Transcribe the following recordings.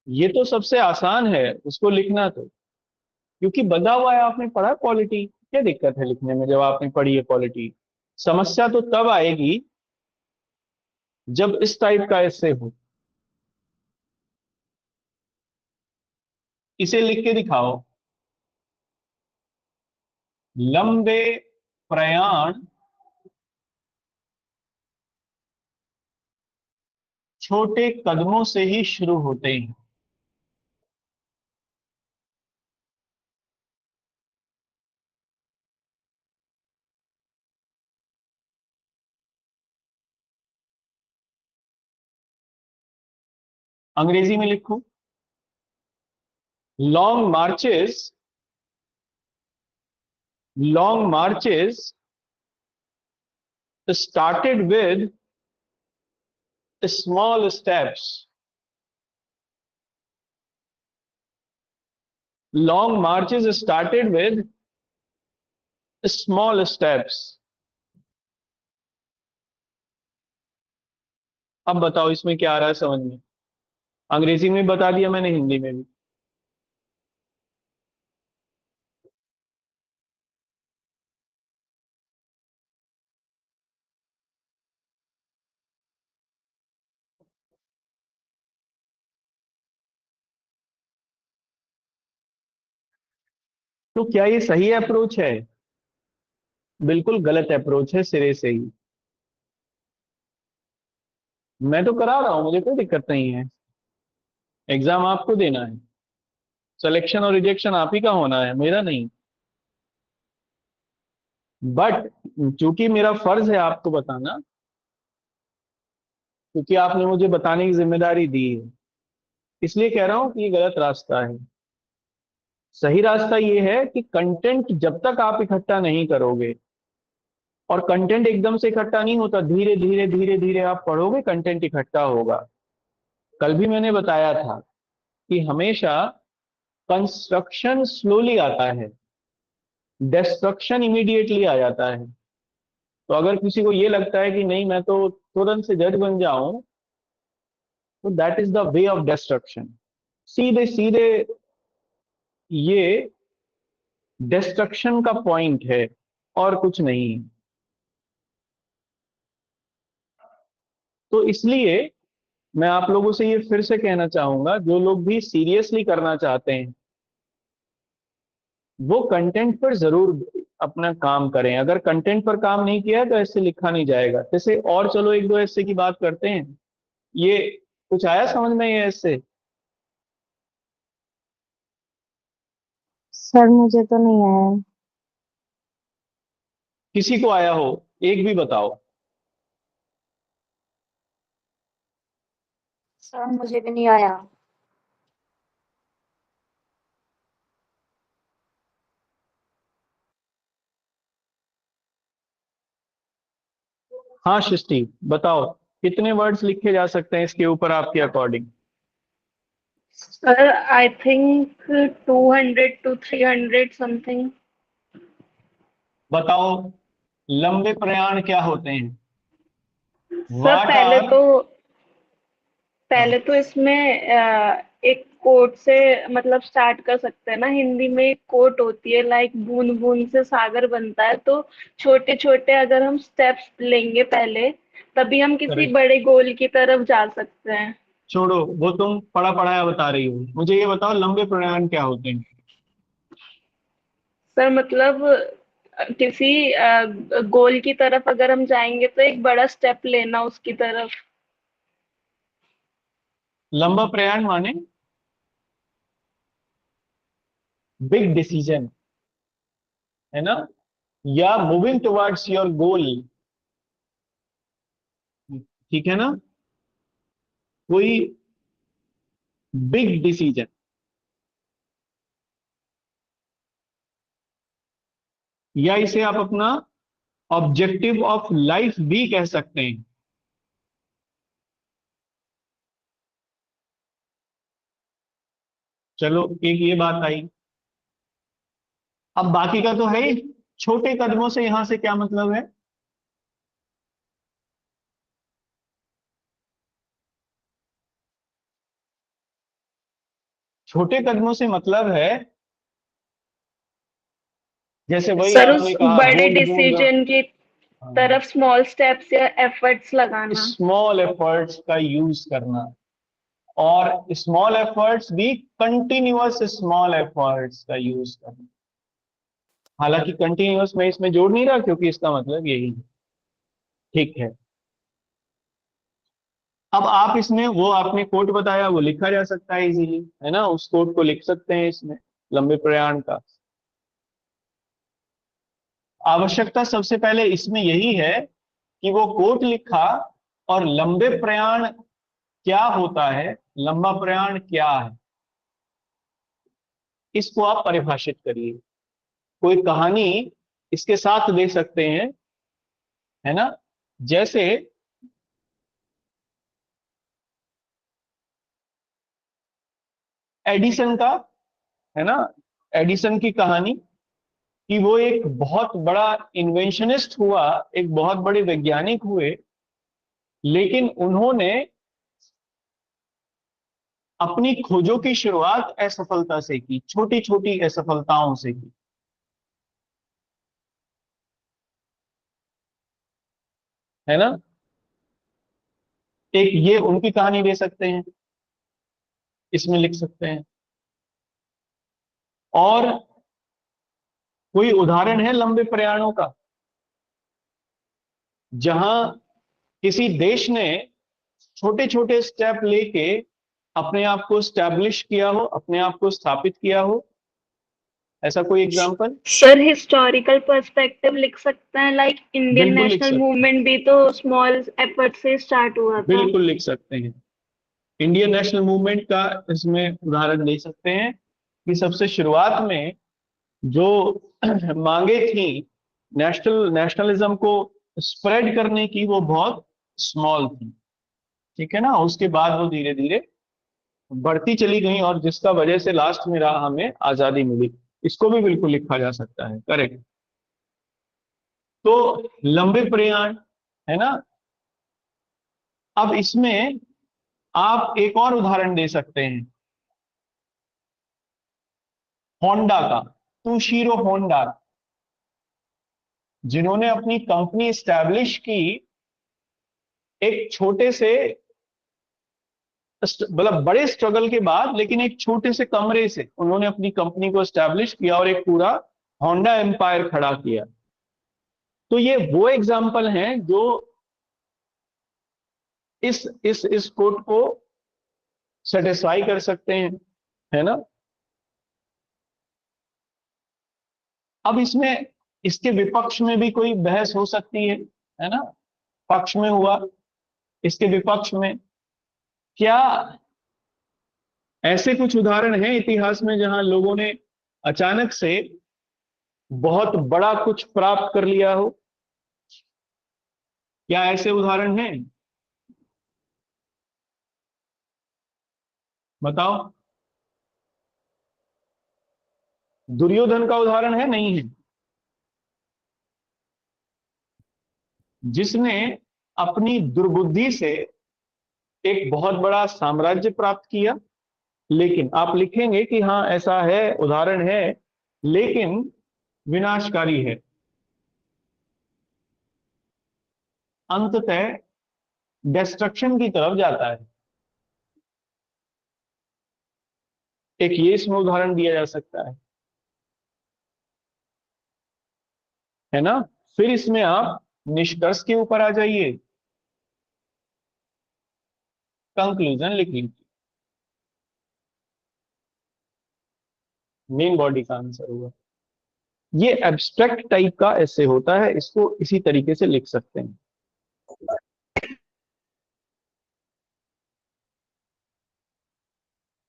ये तो सबसे आसान है उसको लिखना तो, क्योंकि बंधा हुआ है, आपने पढ़ा क्वालिटी, क्या दिक्कत है लिखने में जब आपने पढ़ी है क्वालिटी। समस्या तो तब आएगी जब इस टाइप का ऐसे हो। इसे लिख के दिखाओ। लंबे प्रयाण छोटे कदमों से ही शुरू होते हैं। अंग्रेजी में लिखो। Long marches, long marches started with small steps. Long marches started with small steps. अब बताओ इसमें क्या आ रहा है समझ में। अंग्रेजी में बता दिया मैंने, हिंदी में भी। तो क्या ये सही अप्रोच है? बिल्कुल गलत अप्रोच है सिरे से ही। मैं तो करा रहा हूं, मुझे कोई दिक्कत नहीं है। एग्जाम आपको देना है, सिलेक्शन और रिजेक्शन आप ही का होना है, मेरा नहीं। बट चूंकि मेरा फर्ज है आपको बताना, क्योंकि आपने मुझे बताने की जिम्मेदारी दी है, इसलिए कह रहा हूं कि ये गलत रास्ता है। सही रास्ता ये है कि कंटेंट जब तक आप इकट्ठा नहीं करोगे, और कंटेंट एकदम से इकट्ठा नहीं होता, धीरे धीरे धीरे धीरे आप पढ़ोगे, कंटेंट इकट्ठा होगा। कल भी मैंने बताया था कि हमेशा कंस्ट्रक्शन स्लोली आता है, डिस्ट्रक्शन इमीडिएटली आ जाता है। तो अगर किसी को ये लगता है कि नहीं मैं तो तुरंत से जज बन जाऊं, तो that is the way of destruction. सीधे सीधे ये डिस्ट्रक्शन का पॉइंट है, और कुछ नहीं है। तो इसलिए मैं आप लोगों से ये फिर से कहना चाहूंगा, जो लोग भी सीरियसली करना चाहते हैं वो कंटेंट पर जरूर अपना काम करें। अगर कंटेंट पर काम नहीं किया है तो ऐसे लिखा नहीं जाएगा। जैसे और चलो एक दो ऐसे की बात करते हैं। ये कुछ आया समझ में ये ऐसे? सर मुझे तो नहीं आया। किसी को आया हो, एक भी बताओ। सर मुझे भी नहीं आया। हाँ सृष्टि, बताओ कितने वर्ड्स लिखे जा सकते हैं इसके ऊपर आपके according? Sir I think 200 to 300 something. बताओ लंबे प्रयाण क्या होते हैं? Sir what are. पहले तो इसमें एक कोट से मतलब स्टार्ट कर सकते हैं ना। हिंदी में एक कोट होती है, लाइक बूंद बूंद से सागर बनता है। तो छोटे छोटे अगर हम स्टेप्स लेंगे पहले, तभी हम किसी करेक्ट। बड़े गोल की तरफ जा सकते हैं। छोड़ो वो, तुम पढ़ा पढ़ाया बता रही हो, मुझे ये बताओ लंबे प्रयाण क्या होते हैं? सर मतलब किसी गोल की तरफ अगर हम जाएंगे तो एक बड़ा स्टेप लेना उसकी तरफ। लंबा प्रयाण माने बिग डिसीजन, है ना? या मूविंग टुवर्ड्स योर गोल। ठीक है ना? कोई बिग डिसीजन, या इसे आप अपना ऑब्जेक्टिव ऑफ लाइफ भी कह सकते हैं। चलो एक ये बात आई। अब बाकी का तो है ही। छोटे कदमों से यहां से क्या मतलब है? छोटे कदमों से मतलब है, जैसे वही सर उस आपने कहा बड़े बूंद बूंद। डिसीजन की तरफ स्मॉल स्टेप्स या एफर्ट्स लगाना। स्मॉल एफर्ट्स का यूज करना, और स्मॉल एफर्ट्स भी कंटिन्यूअस स्मॉल एफर्ट्स का यूज करना। हालांकि कंटिन्यूअस मैं इसमें जोड़ नहीं रहा क्योंकि इसका मतलब यही है। ठीक है। अब आप इसमें वो आपने कोट बताया वो लिखा जा सकता है इजीली, है ना, उस कोट को लिख सकते हैं इसमें, लंबे प्रयाण का। आवश्यकता सबसे पहले इसमें यही है कि वो कोट लिखा, और लंबे प्रयाण क्या होता है, लंबा प्रयाण क्या है, इसको आप परिभाषित करिए। कोई कहानी इसके साथ दे सकते हैं, है ना। जैसे एडिसन का, है ना, एडिसन की कहानी, कि वो एक बहुत बड़ा इन्वेंशनिस्ट हुआ, एक बहुत बड़े वैज्ञानिक हुए, लेकिन उन्होंने अपनी खोजों की शुरुआत असफलता से की, छोटी छोटी असफलताओं से की, है ना। एक ये उनकी कहानी दे सकते हैं, इसमें लिख सकते हैं। और कोई उदाहरण है लंबे प्रयाणों का, जहां किसी देश ने छोटे छोटे स्टेप लेके अपने आप को स्टैब्लिश किया हो, अपने आप को स्थापित किया हो, ऐसा कोई एग्जाम्पल? सर हिस्टोरिकल पर्सपेक्टिव लिख सकते हैं, लाइक इंडियन बिल्कुल लिख नेशनल सकते हैं, मूवमेंट भी तो स्मॉल एफर्ट से स्टार्ट हुआ था। बिल्कुल लिख सकते हैं। इंडियन नेशनल मूवमेंट का इसमें उदाहरण दे सकते हैं कि सबसे शुरुआत में जो मांगे थी नेशनलिज्म को स्प्रेड करने की, वो बहुत स्मॉल थी। ठीक है ना, उसके बाद वो धीरे धीरे बढ़ती चली गई, और जिसका वजह से लास्ट में रहा हमें आजादी मिली। इसको भी बिल्कुल लिखा जा सकता है, करेक्ट। तो लंबे प्रयाण, है ना। अब इसमें आप एक और उदाहरण दे सकते हैं, होंडा का, तुशीरो होंडा, जिन्होंने अपनी कंपनी स्टैब्लिश की एक छोटे से, मतलब बड़े स्ट्रगल के बाद, लेकिन एक छोटे से कमरे से उन्होंने अपनी कंपनी को स्टैब्लिश किया और एक पूरा होंडा एम्पायर खड़ा किया। तो ये वो एग्जाम्पल हैं जो इस कोट को सेटिस्फाई कर सकते हैं, है ना। अब इसमें इसके विपक्ष में भी कोई बहस हो सकती है ना। पक्ष में हुआ, इसके विपक्ष में क्या ऐसे कुछ उदाहरण हैं इतिहास में जहां लोगों ने अचानक से बहुत बड़ा कुछ प्राप्त कर लिया हो? क्या ऐसे उदाहरण हैं? बताओ। दुर्योधन का उदाहरण है, नहीं है? जिसने अपनी दुर्बुद्धि से एक बहुत बड़ा साम्राज्य प्राप्त किया, लेकिन आप लिखेंगे कि हाँ ऐसा है, उदाहरण है, लेकिन विनाशकारी है, अंततः डिस्ट्रक्शन की तरफ जाता है। एक ये इसमें उदाहरण दिया जा सकता है ना। फिर इसमें आप निष्कर्ष के ऊपर आ जाइए, कंक्लूजन लिख लीजिए, मेन बॉडी का आंसर होगा। ये एब्स्ट्रैक्ट टाइप का ऐसे होता है, इसको इसी तरीके से लिख सकते हैं।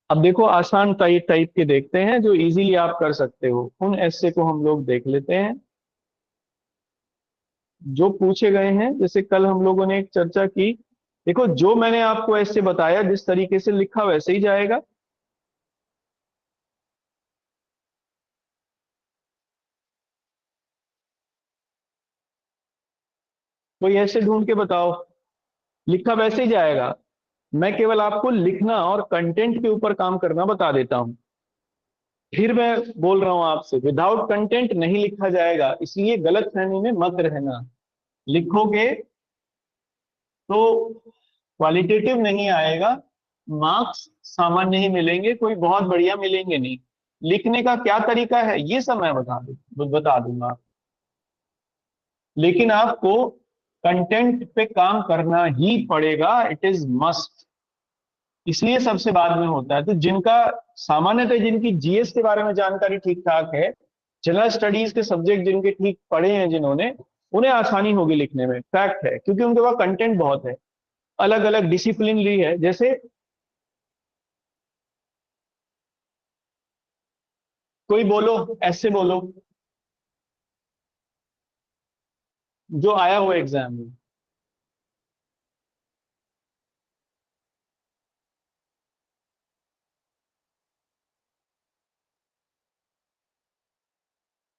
अब देखो आसान टाइप टाइप के देखते हैं जो इजीली आप कर सकते हो, उन ऐसे को हम लोग देख लेते हैं जो पूछे गए हैं। जैसे कल हम लोगों ने एक चर्चा की, देखो जो मैंने आपको ऐसे बताया जिस तरीके से लिखा वैसे ही जाएगा। कोई ऐसे ढूंढ के बताओ, लिखा वैसे ही जाएगा। मैं केवल आपको लिखना और कंटेंट के ऊपर काम करना बता देता हूं। फिर मैं बोल रहा हूं आपसे, विदाउट कंटेंट नहीं लिखा जाएगा, इसलिए गलत फहमी में मत रहना। लिखोगे तो क्वालिटेटिव नहीं आएगा, मार्क्स सामान्य ही मिलेंगे, कोई बहुत बढ़िया मिलेंगे नहीं। लिखने का क्या तरीका है ये सब मैं बता दूंगा, लेकिन आपको कंटेंट पे काम करना ही पड़ेगा, इट इज मस्ट। इसलिए सबसे बाद में होता है। तो जिनका सामान्यतः जिनकी जीएस के बारे में जानकारी ठीक ठाक है, जनरल स्टडीज के सब्जेक्ट जिनके ठीक पढ़े हैं जिन्होंने, उन्हें आसानी होगी लिखने में, फैक्ट है, क्योंकि उनके पास कंटेंट बहुत है, अलग अलग डिसिप्लिन ली है। जैसे कोई बोलो, ऐसे बोलो जो आया हुआ एग्जाम में।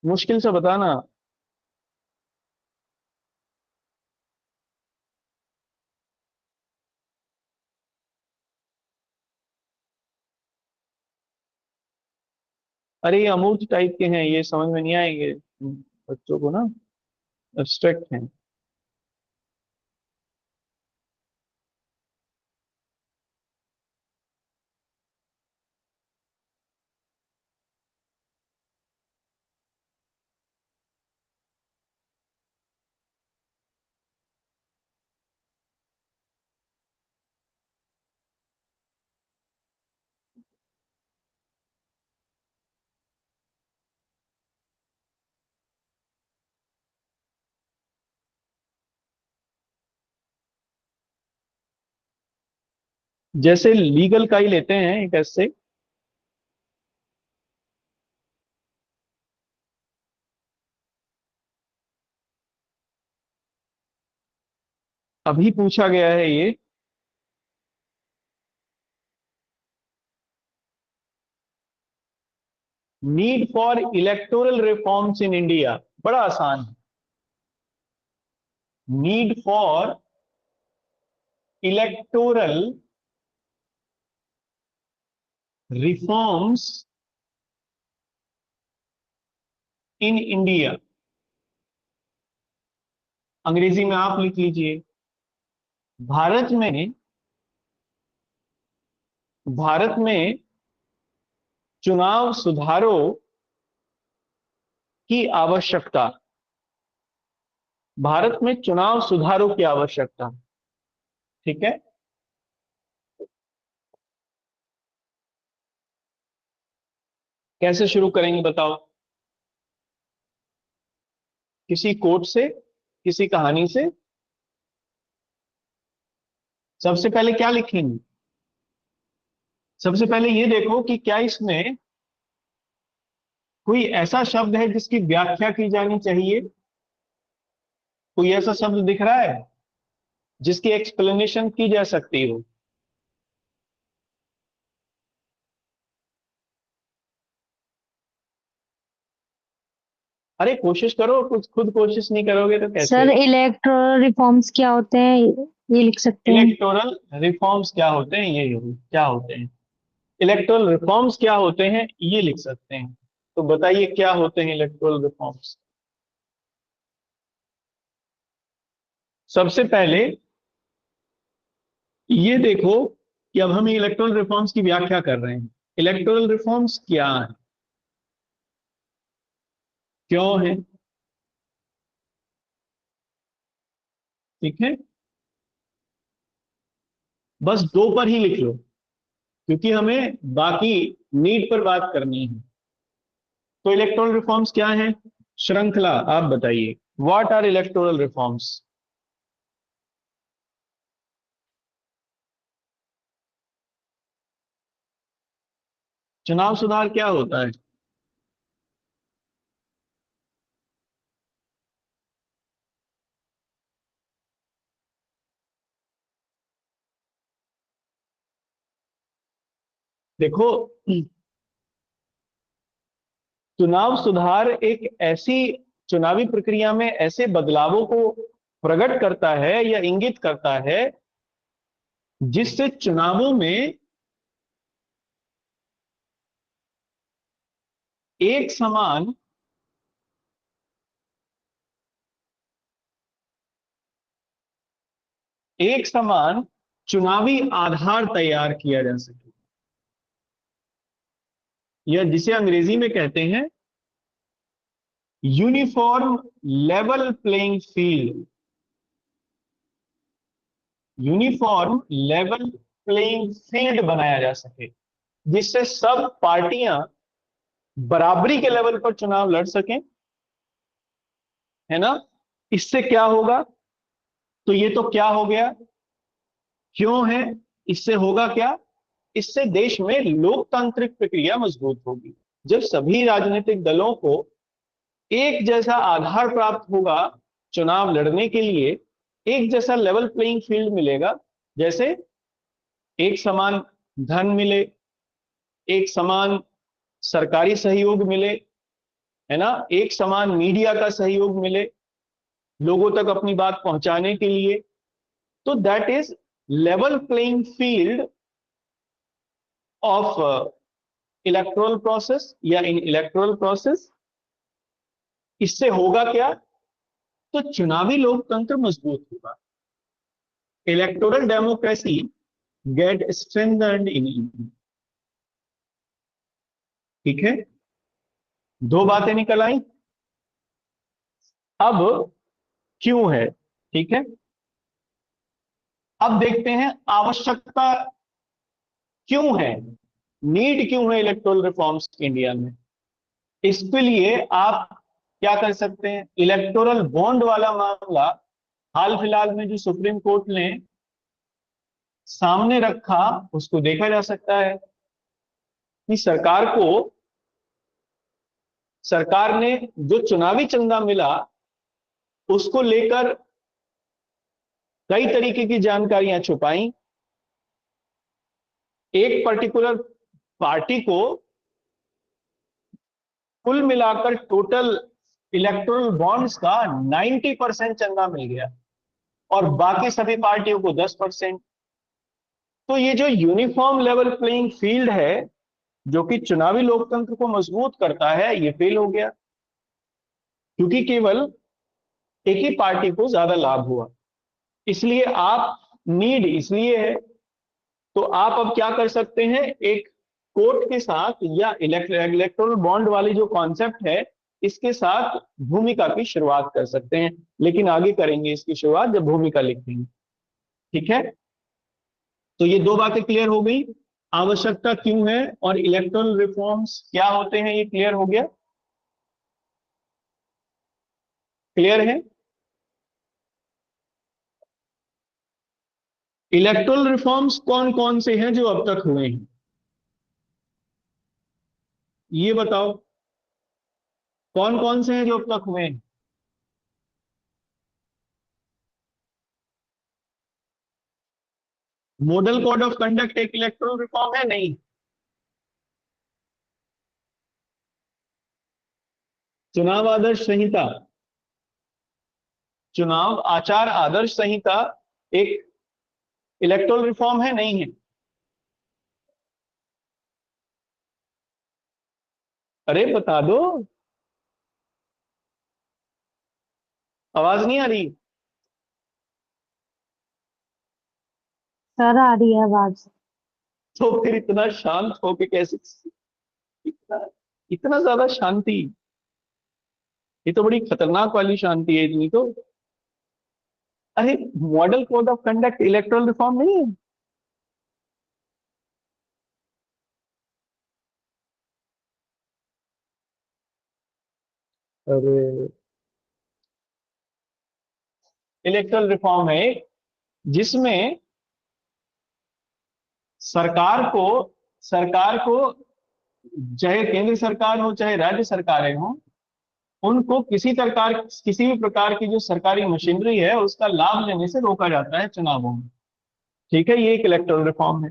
मुश्किल से बताना। अरे ये अमूर्त टाइप के हैं, ये समझ में नहीं आएंगे बच्चों को ना, एब्स्ट्रैक्ट हैं। जैसे लीगल का ही लेते हैं एक ऐसे, अभी पूछा गया है ये, need for electoral reforms in India. बड़ा आसान है, need for electoral reforms in India. अंग्रेजी में आप लिख लीजिए, भारत में, भारत में चुनाव सुधारों की आवश्यकता, भारत में चुनाव सुधारों की आवश्यकता। ठीक है, कैसे शुरू करेंगे बताओ? किसी कोट से, किसी कहानी से? सबसे पहले क्या लिखेंगे? सबसे पहले ये देखो कि क्या इसमें कोई ऐसा शब्द है जिसकी व्याख्या की जानी चाहिए। कोई ऐसा शब्द दिख रहा है जिसकी एक्सप्लेनेशन की जा सकती हो? अरे कोशिश करो, कुछ खुद कोशिश नहीं करोगे तो सर कैसे? इलेक्टोरल रिफॉर्म्स क्या होते हैं, ये लिख सकते हैं। इलेक्टोरल रिफॉर्म्स क्या होते हैं, ये क्या होते हैं? इलेक्टोरल रिफॉर्म्स क्या होते हैं ये लिख सकते हैं। तो बताइए क्या होते हैं इलेक्टोरल रिफॉर्म्स? सबसे पहले ये देखो कि अब हम इलेक्टोरल रिफॉर्म्स की व्याख्या कर रहे हैं। इलेक्टोरल रिफॉर्म्स क्या है, क्यों है? ठीक है, बस दो पर ही लिख लो, क्योंकि हमें बाकी नीड पर बात करनी है। तो इलेक्टोरल रिफॉर्म्स क्या है? श्रृंखला, आप बताइए, व्हाट आर इलेक्टोरल रिफॉर्म्स? चुनाव सुधार क्या होता है? देखो, चुनाव सुधार एक ऐसी चुनावी प्रक्रिया में ऐसे बदलावों को प्रकट करता है या इंगित करता है जिससे चुनावों में एक समान एक समान चुनावी आधार तैयार किया जा सके, या जिसे अंग्रेजी में कहते हैं uniform level playing field. Uniform level playing field बनाया जा सके, जिससे सब पार्टियां बराबरी के लेवल पर चुनाव लड़ सकें, है ना। इससे क्या होगा, तो ये तो क्या हो गया, क्यों है, इससे होगा क्या, इससे देश में लोकतांत्रिक प्रक्रिया मजबूत होगी। जब सभी राजनीतिक दलों को एक जैसा आधार प्राप्त होगा चुनाव लड़ने के लिए, एक जैसा लेवल प्लेइंग फील्ड मिलेगा, जैसे एक समान धन मिले, एक समान सरकारी सहयोग मिले, है ना, एक समान मीडिया का सहयोग मिले लोगों तक अपनी बात पहुंचाने के लिए, तो that is level playing field of electoral process या इन इलेक्टोरल प्रोसेस। इससे होगा क्या, तो चुनावी लोकतंत्र मजबूत होगा, electoral democracy get strengthened in India. ठीक है, दो बातें निकल आई। अब क्यों है, ठीक है, अब देखते हैं आवश्यकता क्यों है, नीड क्यों है इलेक्टोरल रिफॉर्म्स इंडिया में। इसके लिए आप क्या कर सकते हैं, इलेक्टोरल बॉन्ड वाला मामला हाल फिलहाल में जो सुप्रीम कोर्ट ने सामने रखा, उसको देखा जा सकता है कि सरकार ने जो चुनावी चंदा मिला उसको लेकर कई तरीके की जानकारियां छुपाई, एक पर्टिकुलर पार्टी को कुल मिलाकर टोटल इलेक्टोरल बॉन्ड्स का 90% चंदा मिल गया और बाकी सभी पार्टियों को 10%। तो ये जो यूनिफॉर्म लेवल प्लेइंग फील्ड है जो कि चुनावी लोकतंत्र को मजबूत करता है, ये फेल हो गया, क्योंकि केवल एक ही पार्टी को ज्यादा लाभ हुआ। इसलिए आप नीड इसलिए है, तो आप अब क्या कर सकते हैं, एक कोर्ट के साथ या इलेक्टोरल बॉन्ड वाली जो कॉन्सेप्ट है इसके साथ भूमिका की शुरुआत कर सकते हैं, लेकिन आगे करेंगे इसकी शुरुआत जब भूमिका लिखेंगे। ठीक है, तो ये दो बातें क्लियर हो गई, आवश्यकता क्यों है और इलेक्टोरल रिफॉर्म्स क्या होते हैं, ये क्लियर हो गया, क्लियर है। इलेक्टोरल रिफॉर्म्स कौन कौन से हैं जो अब तक हुए हैं, ये बताओ, कौन कौन से हैं जो अब तक हुए हैं। मॉडल कोड ऑफ कंडक्ट एक इलेक्टोरल रिफॉर्म है, नहीं। चुनाव आदर्श संहिता, चुनाव आचार आदर्श संहिता एक इलेक्टोरल रिफॉर्म है, नहीं है। अरे बता दो, आवाज नहीं आ रही। सर आ रही है आवाज। तो फिर इतना शांत होके कैसे, इतना इतना ज्यादा शांति, ये तो बड़ी खतरनाक वाली शांति है इतनी तो। अरे model code of conduct electoral reform नहीं है। अरे इलेक्टोरल रिफॉर्म है एक, जिसमें सरकार को सरकार को चाहे केंद्र सरकार हो चाहे राज्य सरकारें हो, उनको किसी भी प्रकार की जो सरकारी मशीनरी है उसका लाभ लेने से रोका जाता है चुनावों में। ठीक है, ये एक इलेक्टोरल रिफॉर्म है।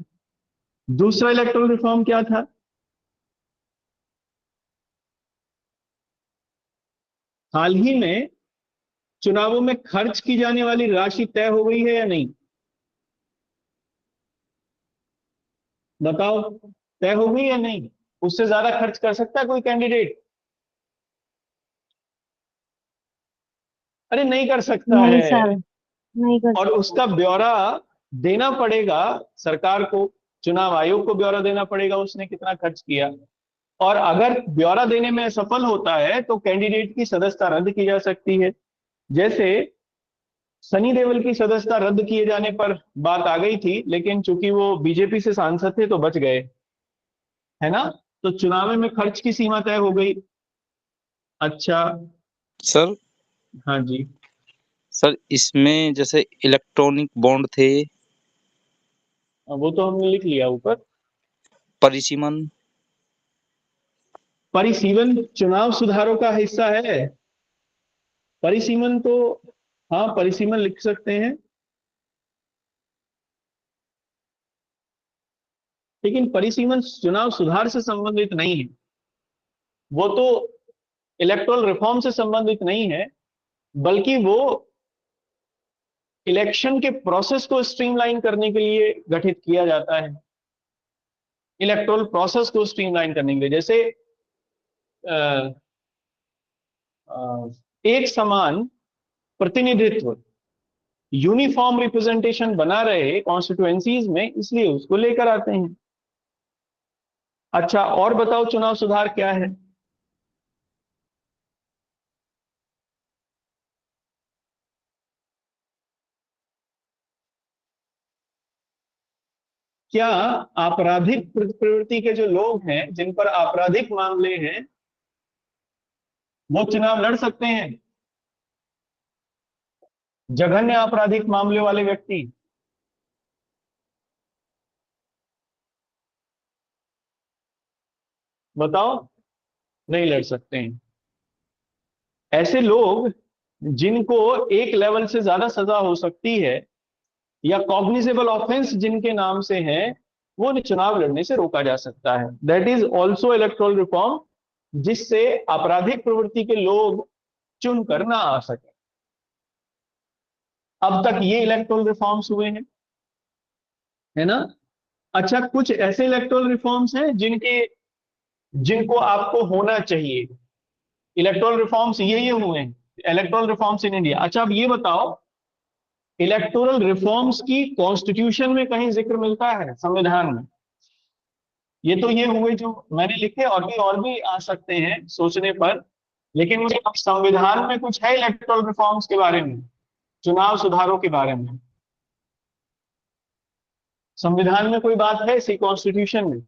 दूसरा इलेक्टोरल रिफॉर्म क्या था, हाल ही में चुनावों में खर्च की जाने वाली राशि तय हो गई है या नहीं। बताओ, तय होगी या नहीं? उससे ज्यादा खर्च कर सकता है कोई कैंडिडेट? अरे नहीं कर सकता नहीं है। सर, नहीं कर और सकते। उसका ब्यौरा देना पड़ेगा सरकार को, चुनाव आयोग को ब्यौरा देना पड़ेगा उसने कितना खर्च किया। और अगर ब्यौरा देने में असफल होता है तो कैंडिडेट की सदस्यता रद्द की जा सकती है। जैसे सनी देओल की सदस्यता रद्द किए जाने पर बात आ गई थी, लेकिन चूंकि वो बीजेपी से सांसद थे तो बच गए, है ना? तो चुनाव में खर्च की सीमा तय हो गई। अच्छा। सर हाँ जी। सर इसमें जैसे इलेक्ट्रॉनिक बॉन्ड थे, वो तो हमने लिख लिया ऊपर। परिसीमन। परिसीमन चुनाव सुधारों का हिस्सा है। परिसीमन तो, हाँ परिसीमन लिख सकते हैं, लेकिन परिसीमन चुनाव सुधार से संबंधित नहीं है। वो तो इलेक्टोरल रिफॉर्म से संबंधित नहीं है, बल्कि वो इलेक्शन के प्रोसेस को स्ट्रीमलाइन करने के लिए गठित किया जाता है। इलेक्टोरल प्रोसेस को स्ट्रीमलाइन करने के लिए, जैसे अ, एक समान प्रतिनिधित्व, यूनिफॉर्म रिप्रेजेंटेशन बना रहे कॉन्स्टिट्युएंसीज में, इसलिए उसको लेकर आते हैं। अच्छा, और बताओ चुनाव सुधार क्या है? क्या आपराधिक प्रवृत्ति के जो लोग हैं, जिन पर आपराधिक मामले हैं, वो चुनाव लड़ सकते हैं? जघन्य आपराधिक मामले वाले व्यक्ति, बताओ, नहीं लड़ सकते हैं। ऐसे लोग जिनको एक लेवल से ज्यादा सजा हो सकती है, या कॉग्निजेबल ऑफेंस जिनके नाम से है, वो चुनाव लड़ने से रोका जा सकता है। That is also electoral reform, जिससे आपराधिक प्रवृत्ति के लोग चुन कर ना आ सके। अब तक ये इलेक्टोरल रिफॉर्म्स हुए हैं, है ना? अच्छा, कुछ ऐसे इलेक्टोरल रिफॉर्म्स हैं जिनको आपको होना चाहिए। इलेक्टोरल रिफॉर्म्स ये हुए हैं, इलेक्टोरल रिफॉर्म्स इन इंडिया। अच्छा, अब ये बताओ, इलेक्टोरल रिफॉर्म्स की कॉन्स्टिट्यूशन में कहीं जिक्र मिलता है, संविधान में? ये तो ये हुए जो मैंने लिखे, और भी आ सकते हैं सोचने पर, लेकिन मुझे अब संविधान में कुछ है इलेक्टोरल रिफॉर्म्स के बारे में, चुनाव सुधारों के बारे में? संविधान में कोई बात है इसी कॉन्स्टिट्यूशन में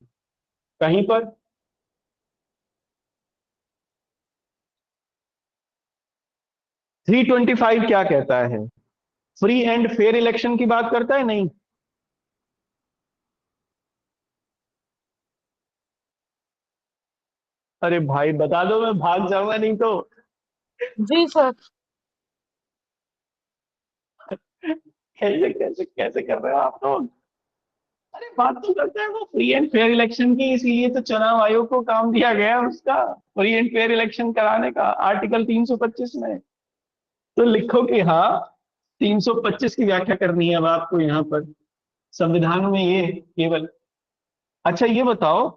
कहीं पर? 325 क्या कहता है? फ्री एंड फेयर इलेक्शन की बात करता है, नहीं? अरे भाई बता दो, मैं भाग जाऊंगा नहीं तो। जी सर। कैसे कैसे कैसे कर रहे हो आप लोग? अरे बात तो करते हैं वो फ्री एंड फेयर इलेक्शन की, इसीलिए तो चुनाव आयोग को काम दिया गया है उसका, फ्री एंड फेयर इलेक्शन कराने का, आर्टिकल 325 में। तो लिखो कि हाँ, 325 की व्याख्या करनी है अब आपको यहाँ पर, संविधान में ये केवल। अच्छा, ये बताओ,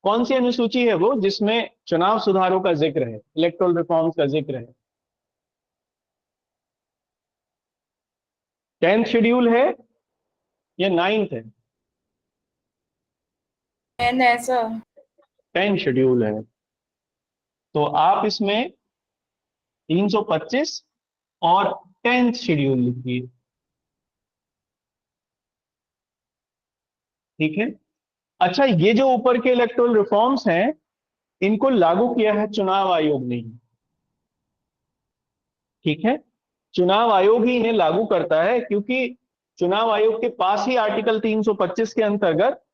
कौन सी अनुसूची है वो जिसमें चुनाव सुधारों का जिक्र है, इलेक्टोरल रिफॉर्म्स का जिक्र है? 10th शेड्यूल है या 9th है? मैंने ऐसा 10th शेड्यूल है। तो आप इसमें 325 और 10th शेड्यूल लिखिए, ठीक है? अच्छा, ये जो ऊपर के इलेक्टोरल रिफॉर्म्स हैं, इनको लागू किया है चुनाव आयोग ने ही, ठीक है? चुनाव आयोग ही इन्हें लागू करता है, क्योंकि चुनाव आयोग के पास ही आर्टिकल 325 के अंतर्गत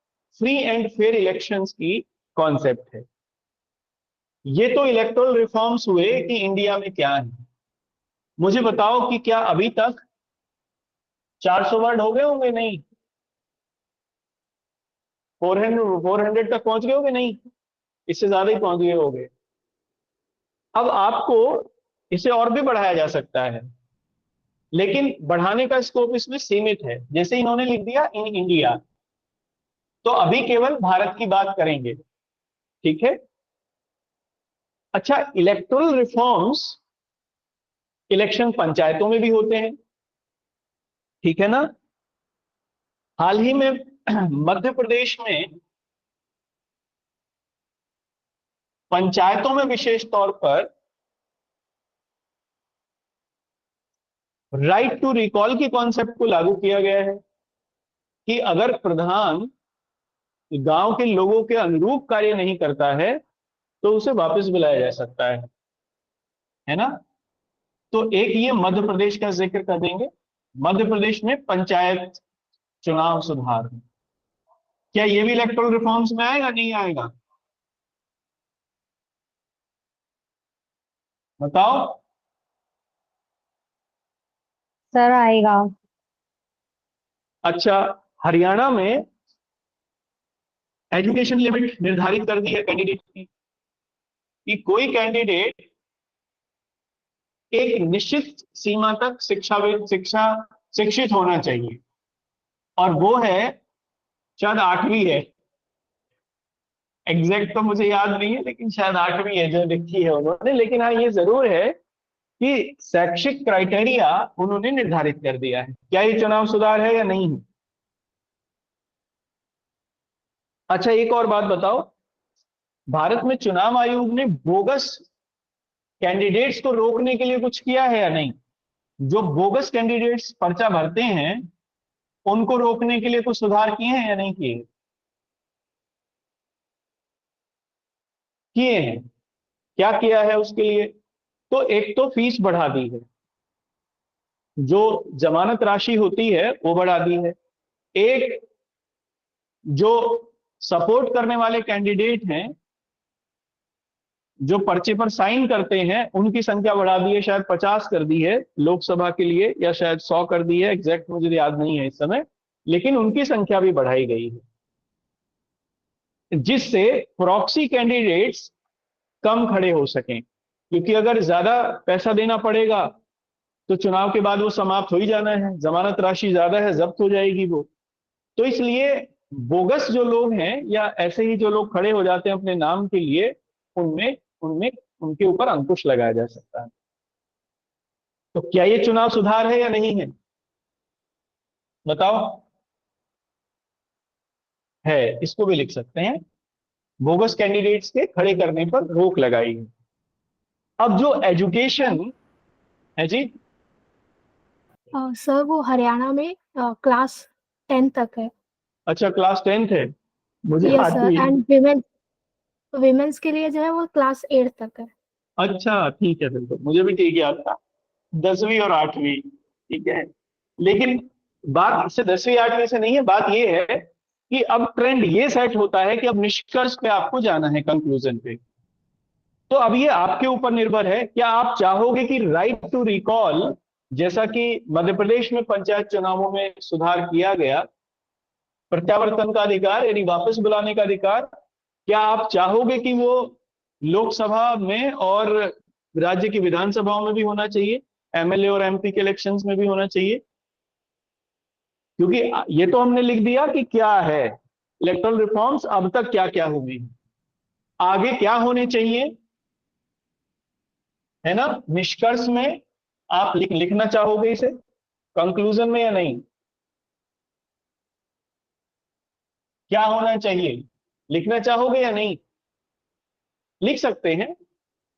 फ्री एंड फेयर इलेक्शंस की कॉन्सेप्ट है। ये तो इलेक्टोरल रिफॉर्म्स हुए कि इंडिया में क्या है। मुझे बताओ कि क्या अभी तक 400 वर्ड हो गए होंगे? नहीं, 400 तक पहुंच गए होंगे? नहीं, इससे ज्यादा ही पहुंच गए होंगे। अब आपको इसे और भी बढ़ाया जा सकता है, लेकिन बढ़ाने का स्कोप इसमें सीमित है। जैसे इन्होंने लिख दिया इन इंडिया, तो अभी केवल भारत की बात करेंगे, ठीक है। अच्छा, इलेक्टोरल रिफॉर्म्स इलेक्शन पंचायतों में भी होते हैं, ठीक है ना। हाल ही में मध्य प्रदेश में पंचायतों में विशेष तौर पर राइट टू रिकॉल की कॉन्सेप्ट को लागू किया गया है कि अगर प्रधान गांव के लोगों के अनुरूप कार्य नहीं करता है तो उसे वापस बुलाया जा सकता है ना। तो एक ये मध्य प्रदेश का जिक्र कर देंगे, मध्य प्रदेश में पंचायत चुनाव सुधार। क्या ये भी इलेक्टोरल रिफॉर्म्स में आएगा, नहीं आएगा, बताओ। सर आएगा। अच्छा, हरियाणा में एजुकेशन लिमिट निर्धारित कर दी है कैंडिडेट की, कि कोई कैंडिडेट एक निश्चित सीमा तक शिक्षित होना चाहिए, और वो है शायद 8वीं है, एग्जैक्ट तो मुझे याद नहीं है, लेकिन शायद 8वीं है जो लिखी है उन्होंने। लेकिन हाँ, ये जरूर है कि शैक्षिक क्राइटेरिया उन्होंने निर्धारित कर दिया है। क्या ये चुनाव सुधार है या नहीं है? अच्छा, एक और बात बताओ, भारत में चुनाव आयोग ने बोगस कैंडिडेट्स को रोकने के लिए कुछ किया है या नहीं? जो बोगस कैंडिडेट्स पर्चा भरते हैं उनको रोकने के लिए कुछ सुधार किए हैं या नहीं किए? किए हैं। क्या किया है उसके लिए? तो एक तो फीस बढ़ा दी है, जो जमानत राशि होती है वो बढ़ा दी है। एक जो सपोर्ट करने वाले कैंडिडेट हैं, जो पर्चे पर साइन करते हैं, उनकी संख्या बढ़ा दी है, शायद 50 कर दी है लोकसभा के लिए, या शायद 100 कर दी है, एग्जैक्ट मुझे याद नहीं है इस समय, लेकिन उनकी संख्या भी बढ़ाई गई है, जिससे प्रॉक्सी कैंडिडेट्स कम खड़े हो सकें। क्योंकि अगर ज्यादा पैसा देना पड़ेगा तो चुनाव के बाद वो समाप्त हो ही जाना है, जमानत राशि ज्यादा है, जब्त हो जाएगी वो। तो इसलिए बोगस जो लोग हैं या ऐसे ही जो लोग खड़े हो जाते हैं अपने नाम के लिए, उनमें उनमें उनके ऊपर अंकुश लगाया जा सकता है। तो क्या ये चुनाव सुधार है या नहीं है, बताओ। है, इसको भी लिख सकते हैं, बोगस कैंडिडेट्स के खड़े करने पर रोक लगाई है। अब जो एजुकेशन है जी। सर वो हरियाणा में क्लास 10 तक है। अच्छा, क्लास 10th है, मुझे यस याद सर, नहीं। एंड विमेन्स के लिए जो है वो क्लास 8 तक है। अच्छा ठीक है, फिर तो मुझे भी ठीक याद था, 10वीं और 8वीं, ठीक है। लेकिन बात इससे 10वीं 8वीं से नहीं है, बात यह है कि अब ट्रेंड ये सेट होता है कि अब निष्कर्ष पे आपको जाना है, कंक्लूजन पे। तो अब ये आपके ऊपर निर्भर है, क्या आप चाहोगे कि राइट टू रिकॉल, जैसा कि मध्य प्रदेश में पंचायत चुनावों में सुधार किया गया, प्रत्यावर्तन का अधिकार यानी वापस बुलाने का अधिकार, क्या आप चाहोगे कि वो लोकसभा में और राज्य की विधानसभाओं में भी होना चाहिए, एमएलए और एमपी के इलेक्शंस में भी होना चाहिए? क्योंकि ये तो हमने लिख दिया कि क्या है इलेक्टोरल रिफॉर्म्स, अब तक क्या क्या हुई, आगे क्या होने चाहिए, है ना। निष्कर्ष में आप लिखना चाहोगे इसे कंक्लूजन में या नहीं? क्या होना चाहिए, लिखना चाहोगे या नहीं? लिख सकते हैं,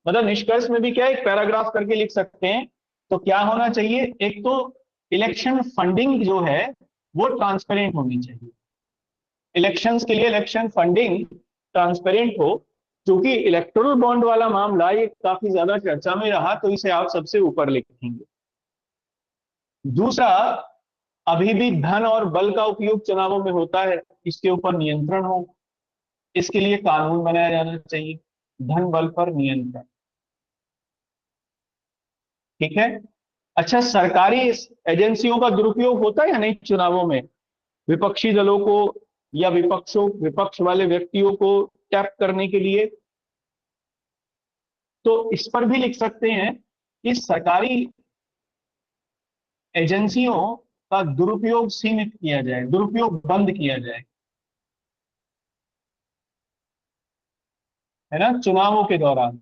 मतलब निष्कर्ष में भी क्या एक पैराग्राफ करके लिख सकते हैं। तो क्या होना चाहिए, एक तो इलेक्शन फंडिंग जो है वो ट्रांसपेरेंट होनी चाहिए, इलेक्शंस के लिए इलेक्शन फंडिंग ट्रांसपेरेंट हो। क्योंकि इलेक्टोरल बॉन्ड वाला मामला ये काफी ज्यादा चर्चा में रहा, तो इसे आप सबसे ऊपर लिखेंगे। दूसरा, अभी भी धन और बल का उपयोग चुनावों में होता है, इसके ऊपर नियंत्रण हो, इसके लिए कानून बनाया जाना चाहिए, धन बल पर नियंत्रण, ठीक है। अच्छा, सरकारी एजेंसियों का दुरुपयोग होता है या नहीं चुनावों में, विपक्षी दलों को या विपक्ष वाले व्यक्तियों को टैप करने के लिए? तो इस पर भी लिख सकते हैं कि सरकारी एजेंसियों का दुरुपयोग सीमित किया जाए, दुरुपयोग बंद किया जाए, है ना, चुनावों के दौरान।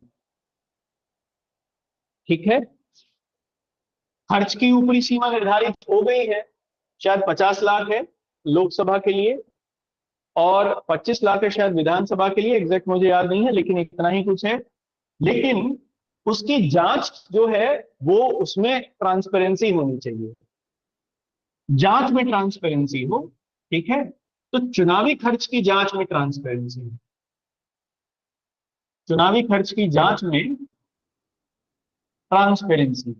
ठीक है, खर्च की ऊपरी सीमा निर्धारित हो गई है, शायद 50 लाख है लोकसभा के लिए और 25 लाख है शायद विधानसभा के लिए, एग्जैक्ट मुझे याद नहीं है, लेकिन इतना ही कुछ है। लेकिन उसकी जांच जो है वो, उसमें ट्रांसपेरेंसी होनी चाहिए, जांच में ट्रांसपेरेंसी हो। ठीक है, तो चुनावी खर्च की जांच में ट्रांसपेरेंसी हो, चुनावी खर्च की जांच में ट्रांसपेरेंसी।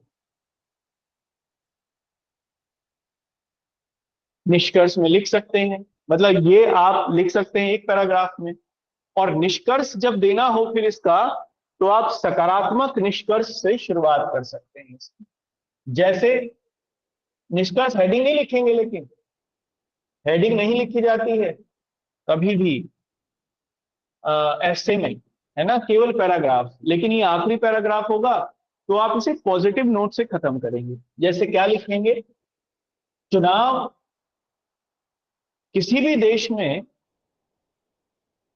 निष्कर्ष में लिख सकते हैं, मतलब ये आप लिख सकते हैं एक पैराग्राफ में। और निष्कर्ष जब देना हो फिर इसका, तो आप सकारात्मक निष्कर्ष से शुरुआत कर सकते हैं। जैसे निष्कर्ष हेडिंग नहीं लिखेंगे, लेकिन हेडिंग नहीं लिखी जाती है कभी भी ऐसे में, है ना, केवल पैराग्राफ। लेकिन ये आखिरी पैराग्राफ होगा तो आप इसे पॉजिटिव नोट से खत्म करेंगे। जैसे क्या लिखेंगे, चुनाव किसी भी देश में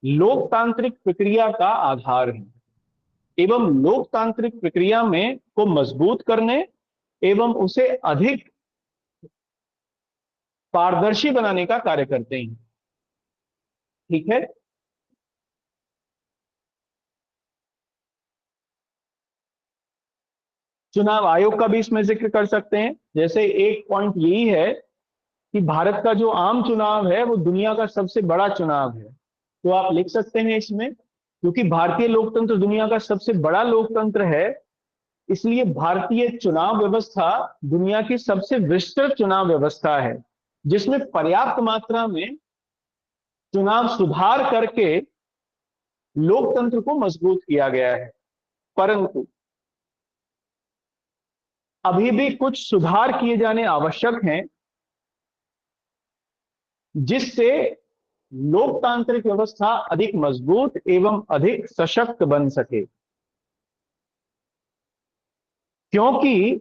लोकतांत्रिक प्रक्रिया का आधार है एवं लोकतांत्रिक प्रक्रिया में को मजबूत करने एवं उसे अधिक पारदर्शी बनाने का कार्य करते हैं। ठीक है, चुनाव आयोग का भी इसमें जिक्र कर सकते हैं। जैसे एक पॉइंट यही है कि भारत का जो आम चुनाव है वो दुनिया का सबसे बड़ा चुनाव है, तो आप लिख सकते हैं इसमें, क्योंकि भारतीय लोकतंत्र दुनिया का सबसे बड़ा लोकतंत्र है, इसलिए भारतीय चुनाव व्यवस्था दुनिया की सबसे विस्तृत चुनाव व्यवस्था है, जिसमें पर्याप्त मात्रा में चुनाव सुधार करके लोकतंत्र को मजबूत किया गया है। परंतु अभी भी कुछ सुधार किए जाने आवश्यक हैं, जिससे लोकतांत्रिक व्यवस्था अधिक मजबूत एवं अधिक सशक्त बन सके। क्योंकि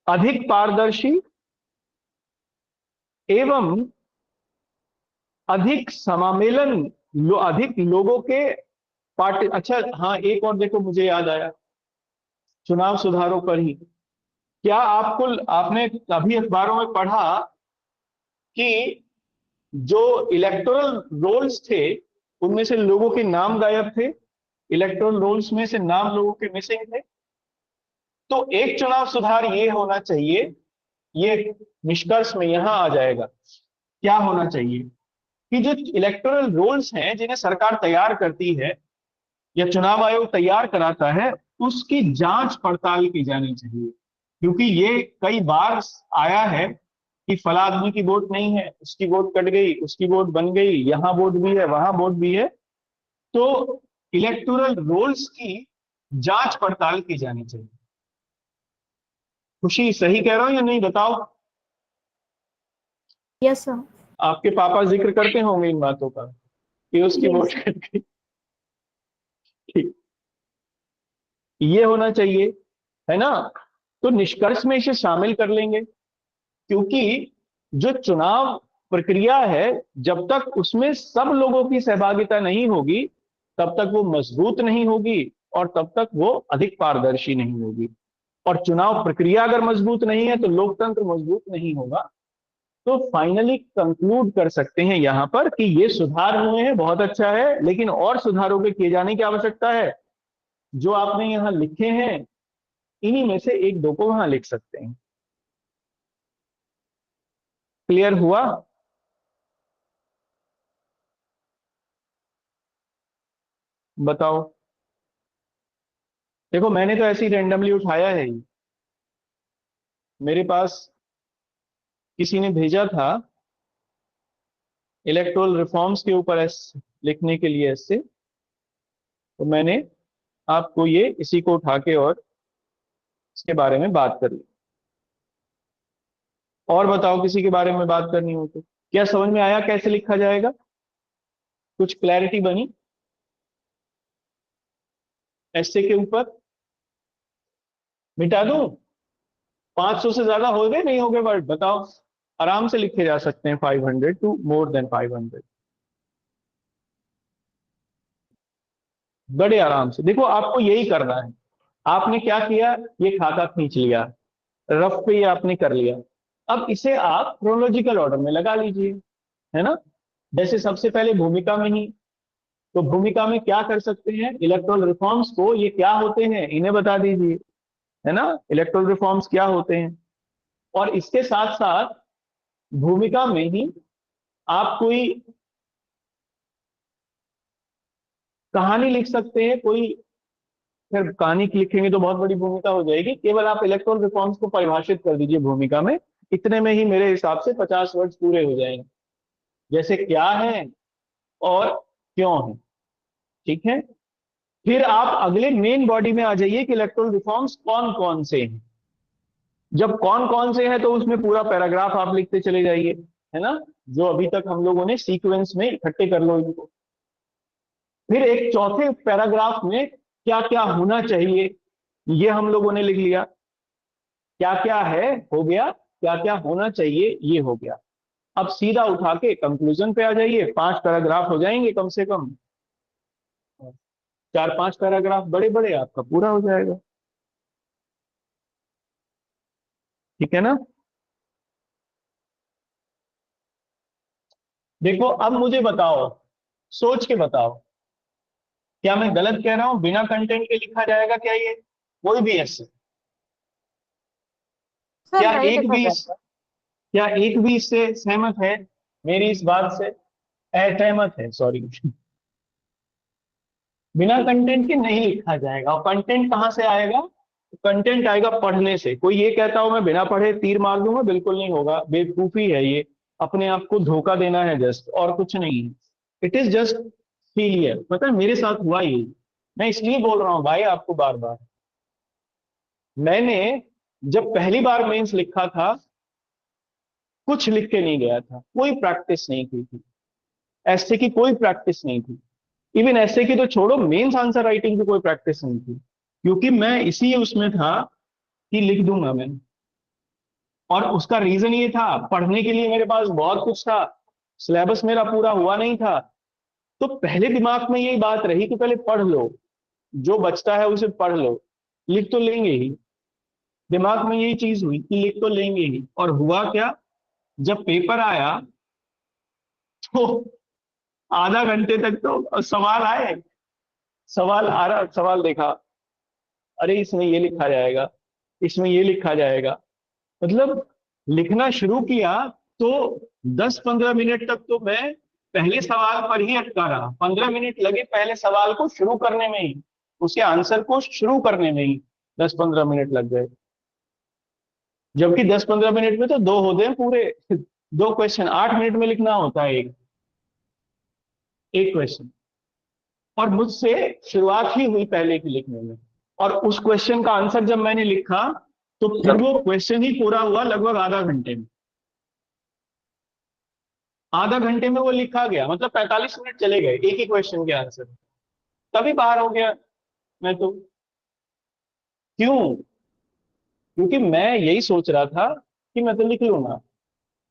अधिक पारदर्शी एवं अधिक समामेलन, अधिक लोगों के पार्टी। अच्छा हाँ, एक और देखो, मुझे याद आया चुनाव सुधारों पर ही। क्या आपने अभी अखबारों में पढ़ा कि जो इलेक्टोरल रोल्स थे उनमें से लोगों के नाम गायब थे, इलेक्टोरल रोल्स में से नाम लोगों के मिसिंग थे। तो एक चुनाव सुधार ये होना चाहिए, ये निष्कर्ष में यहां आ जाएगा, क्या होना चाहिए कि जो इलेक्टोरल रोल्स हैं जिन्हें सरकार तैयार करती है या चुनाव आयोग तैयार कराता है, उसकी जांच पड़ताल की जानी चाहिए। क्योंकि ये कई बार आया है कि फला आदमी की वोट नहीं है, उसकी वोट कट गई, उसकी वोट बन गई, यहां वोट भी है वहां वोट भी है। तो इलेक्टोरल रोल्स की जांच पड़ताल की जानी चाहिए। खुशी सही कह रहा हूं या नहीं, बताओ। Yes sir. आपके पापा जिक्र करते होंगे इन बातों का कि उसकी वोट यस। कट गई। ठीक, ये होना चाहिए, है ना। तो निष्कर्ष में इसे शामिल कर लेंगे, क्योंकि जो चुनाव प्रक्रिया है, जब तक उसमें सब लोगों की सहभागिता नहीं होगी तब तक वो मजबूत नहीं होगी और तब तक वो अधिक पारदर्शी नहीं होगी। और चुनाव प्रक्रिया अगर मजबूत नहीं है तो लोकतंत्र मजबूत नहीं होगा। तो फाइनली कंक्लूड कर सकते हैं यहां पर कि ये सुधार हुए हैं, बहुत अच्छा है, लेकिन और सुधारों के किए जाने की आवश्यकता है। जो आपने यहां लिखे हैं इन्हीं में से एक दो को वहां लिख सकते हैं। क्लियर हुआ? बताओ। देखो मैंने तो ऐसे ही रैंडमली उठाया है ही, मेरे पास किसी ने भेजा था इलेक्टोरल रिफॉर्म्स के ऊपर लिखने के लिए ऐसे, तो मैंने आपको ये इसी को उठा के और इसके बारे में बात कर ली। और बताओ, किसी के बारे में बात करनी हो तो। क्या समझ में आया कैसे लिखा जाएगा? कुछ क्लैरिटी बनी ऐसे के ऊपर? मिटा दूं? 500 से ज्यादा हो गए, नहीं हो गए वर्ड बताओ? आराम से लिखे जा सकते हैं 500 टू मोर देन 500, बड़े आराम से। देखो आपको यही करना है। आपने क्या किया, ये खाका खींच लिया, रफ पे ये आपने कर लिया। अब इसे आप क्रोनोलॉजिकल ऑर्डर में लगा लीजिए, है ना। जैसे सबसे पहले भूमिका में ही, तो भूमिका में क्या कर सकते हैं, इलेक्ट्रोल रिफॉर्म्स को, ये क्या होते हैं इन्हें बता दीजिए, है ना, इलेक्ट्रोल रिफॉर्म्स क्या होते हैं। और इसके साथ साथ भूमिका में ही आप कोई कहानी लिख सकते हैं, कोई, फिर कहानी लिखेंगे तो बहुत बड़ी भूमिका हो जाएगी। केवल आप इलेक्ट्रोल रिफॉर्म्स को परिभाषित कर दीजिए भूमिका में, इतने में ही मेरे हिसाब से 50 वर्ड पूरे हो जाएंगे। जैसे क्या है और क्यों है, ठीक है। फिर आप अगले मेन बॉडी में आ जाइए कि इलेक्ट्रोल रिफॉर्म्स कौन कौन से हैं। जब कौन कौन से हैं तो उसमें पूरा पैराग्राफ आप लिखते चले जाइए, है ना, जो अभी तक हम लोगों ने सीक्वेंस में इकट्ठे कर लो इनको। फिर एक चौथे पैराग्राफ में क्या क्या होना चाहिए, ये हम लोगों ने लिख लिया। क्या क्या है हो गया, क्या क्या होना चाहिए ये हो गया। अब सीधा उठा के कंक्लूजन पे आ जाइए, 5 पैराग्राफ हो जाएंगे कम से कम, 4-5 पैराग्राफ बड़े बड़े, आपका पूरा हो जाएगा, ठीक है ना। देखो अब मुझे बताओ, सोच के बताओ, क्या मैं गलत कह रहा हूं? बिना कंटेंट के लिखा जाएगा क्या ये कोई भी ऐसे? सर क्या नहीं एक लिखा भी जाएगा। क्या एक भी इससे सहमत है मेरी इस बात से? असहमत है, सॉरी। बिना कंटेंट के नहीं लिखा जाएगा। और कंटेंट कहां से आएगा? कंटेंट आएगा पढ़ने से। कोई ये कहता हो मैं बिना पढ़े तीर मार दूंगा, बिल्कुल नहीं होगा, बेवकूफी है ये, अपने आप को धोखा देना है जस्ट, और कुछ नहीं है। It is just failure. पता है मेरे साथ हुआ ये, मैं इसलिए बोल रहा हूँ भाई आपको बार बार। मैंने जब पहली बार मेंस लिखा था, कुछ लिख के नहीं गया था, कोई प्रैक्टिस नहीं की थी, ऐसे की कोई प्रैक्टिस नहीं थी। इवन ऐसे की तो छोड़ो, मेंस आंसर राइटिंग की कोई प्रैक्टिस नहीं थी, क्योंकि मैं इसी उसमें था कि लिख दूंगा मैं। और उसका रीजन ये था, पढ़ने के लिए मेरे पास बहुत कुछ था, सिलेबस मेरा पूरा हुआ नहीं था। तो पहले दिमाग में यही बात रही कि पहले पढ़ लो, जो बचता है उसे पढ़ लो, लिख तो लेंगे ही। दिमाग में यही चीज हुई कि लिख तो लेंगे ही। और हुआ क्या, जब पेपर आया तो आधा घंटे तक तो सवाल आए, सवाल आ रहा, सवाल देखा, अरे इसमें ये लिखा जाएगा, इसमें ये लिखा जाएगा, मतलब लिखना शुरू किया तो 10-15 मिनट तक तो मैं पहले सवाल पर ही अटका रहा। 15 मिनट लगे पहले सवाल को शुरू करने में ही, उसके आंसर को शुरू करने में ही 10-15 मिनट लग गए। जबकि 10-15 मिनट में तो दो होते हैं पूरे, दो क्वेश्चन 8 मिनट में लिखना होता है एक क्वेश्चन। और मुझसे शुरुआत ही हुई पहले की लिखने में, और उस क्वेश्चन का आंसर जब मैंने लिखा तो फिर वो क्वेश्चन ही पूरा हुआ लगभग आधा घंटे में। आधा घंटे में वो लिखा गया, मतलब 45 मिनट चले गए एक ही क्वेश्चन के आंसर, तभी बाहर हो गया मैं तो। क्यों? क्योंकि मैं यही सोच रहा था कि मैं तो लिख लूंगा,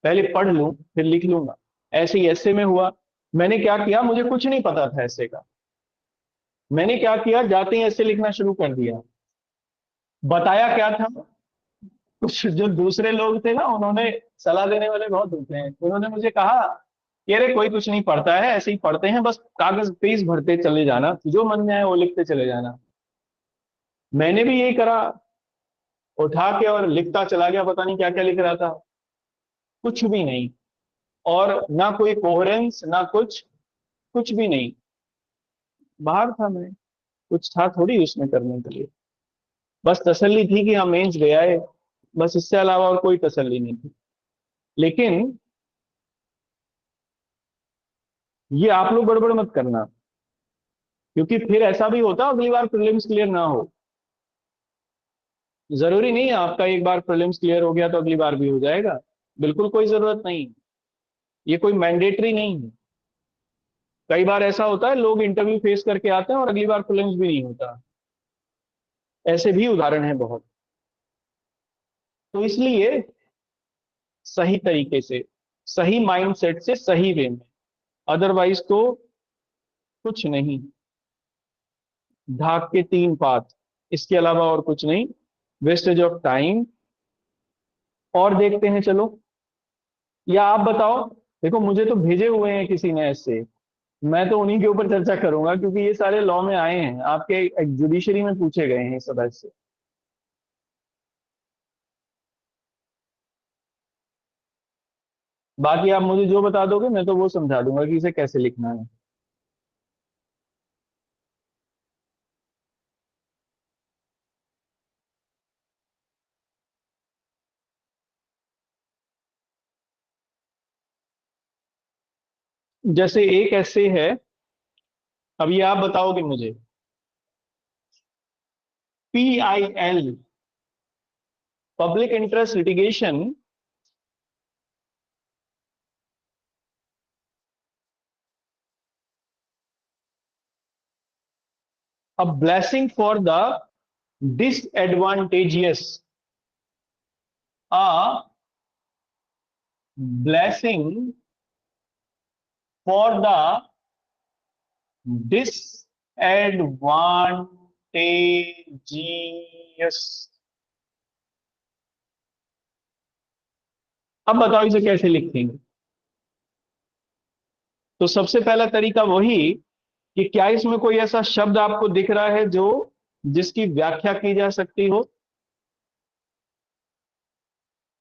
पहले पढ़ लूं फिर लिख लूंगा। ऐसे ही ऐसे में हुआ। मैंने क्या किया, मुझे कुछ नहीं पता था ऐसे का, मैंने क्या किया, जाते ही ऐसे लिखना शुरू कर दिया। बताया क्या था, कुछ जो दूसरे लोग थे ना, उन्होंने, सलाह देने वाले बहुत होते हैं, उन्होंने मुझे कहा कि अरे कोई कुछ नहीं पढ़ता है, ऐसे ही पढ़ते हैं, बस कागज पेज भरते चले जाना, जो मन में आए वो लिखते चले जाना। मैंने भी यही करा, उठा के और लिखता चला गया, पता नहीं क्या क्या लिख रहा था, कुछ भी नहीं। और ना कोई कोहेरेंस ना कुछ, कुछ भी नहीं। बाहर था मैं, कुछ था थोड़ी उसमें करने के लिए, बस तसल्ली थी कि हाँ मेंस गया है, बस इससे अलावा और कोई तसल्ली नहीं थी। लेकिन ये आप लोग गड़बड़ मत करना, क्योंकि फिर ऐसा भी होता अगली बार प्रीलिम्स क्लियर ना हो। जरूरी नहीं है आपका एक बार प्रीलिम्स क्लियर हो गया तो अगली बार भी हो जाएगा, बिल्कुल कोई जरूरत नहीं, ये कोई मैंडेटरी नहीं है। कई बार ऐसा होता है लोग इंटरव्यू फेस करके आते हैं और अगली बार प्रीलिम्स भी नहीं होता, ऐसे भी उदाहरण है बहुत। तो इसलिए सही तरीके से, सही माइंडसेट से, सही वे में, अदरवाइज तो कुछ नहीं। ढाक के तीन पात, इसके अलावा और कुछ नहीं, वेस्टेज ऑफ टाइम। और देखते हैं चलो, या आप बताओ। देखो मुझे तो भेजे हुए हैं किसी ने ऐसे, मैं तो उन्हीं के ऊपर चर्चा करूंगा क्योंकि ये सारे लॉ में आए हैं, आपके जुडिशरी में पूछे गए हैं ये सब ऐसे। बाकी आप मुझे जो बता दोगे मैं तो वो समझा दूंगा कि इसे कैसे लिखना है। जैसे एक ऐसे है, अब ये आप बताओगे मुझे, PIL, public interest litigation, a blessing for the disadvantageous, a blessing for the disadvantageous। अब बताओ इसे कैसे लिखेंगे। तो सबसे पहला तरीका वही कि क्या इसमें कोई ऐसा शब्द आपको दिख रहा है जो जिसकी व्याख्या की जा सकती हो।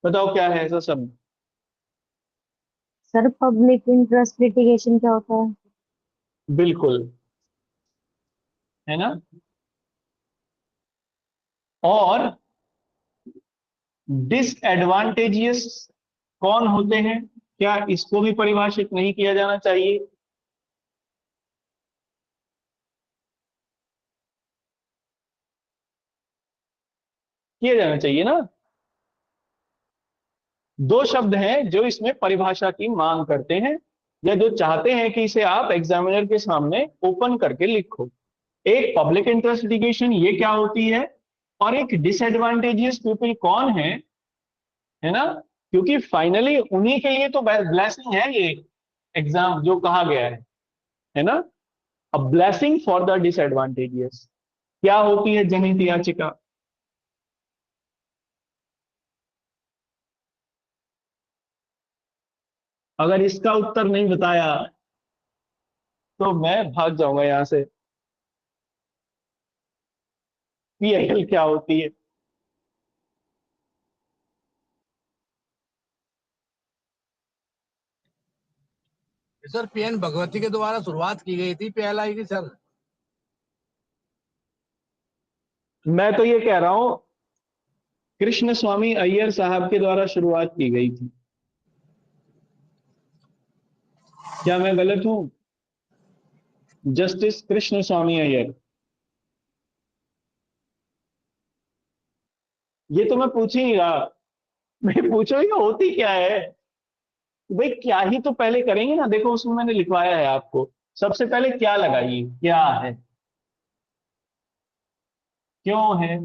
बताओ क्या है ऐसा शब्द। सर पब्लिक इंटरेस्ट लिटिगेशन क्या होता है? बिल्कुल, है ना। और डिसएडवांटेजियस कौन होते हैं, क्या इसको भी परिभाषित नहीं किया जाना चाहिए। किया जाना चाहिए ना। दो शब्द हैं जो इसमें परिभाषा की मांग करते हैं, या जो चाहते हैं कि इसे आप एग्जामिनर के सामने ओपन करके लिखो। एक पब्लिक इंटरेस्ट लिटिगेशन, ये क्या होती है, और एक डिसएडवांटेजियस पीपल कौन है ना। क्योंकि फाइनली उन्हीं के लिए तो ब्लेसिंग है ये एग्जाम जो कहा गया है ना। A blessing for the disadvantageous क्या होती है, जनहित याचिका। अगर इसका उत्तर नहीं बताया तो मैं भाग जाऊंगा यहां से। PIL क्या होती है। सर PN भगवती के द्वारा शुरुआत की गई थी PLI की सर। मैं तो ये कह रहा हूं कृष्ण स्वामी अय्यर साहब के द्वारा शुरुआत की गई थी। क्या मैं गलत हूं। जस्टिस कृष्ण स्वामी अय्यर। ये तो मैं पूछ ही नहीं रहा, मैं पूछो ये होती क्या है। भाई क्या ही तो पहले करेंगे ना, देखो उसमें मैंने लिखवाया है आपको। सबसे पहले क्या लगाइए, क्या है, क्यों है,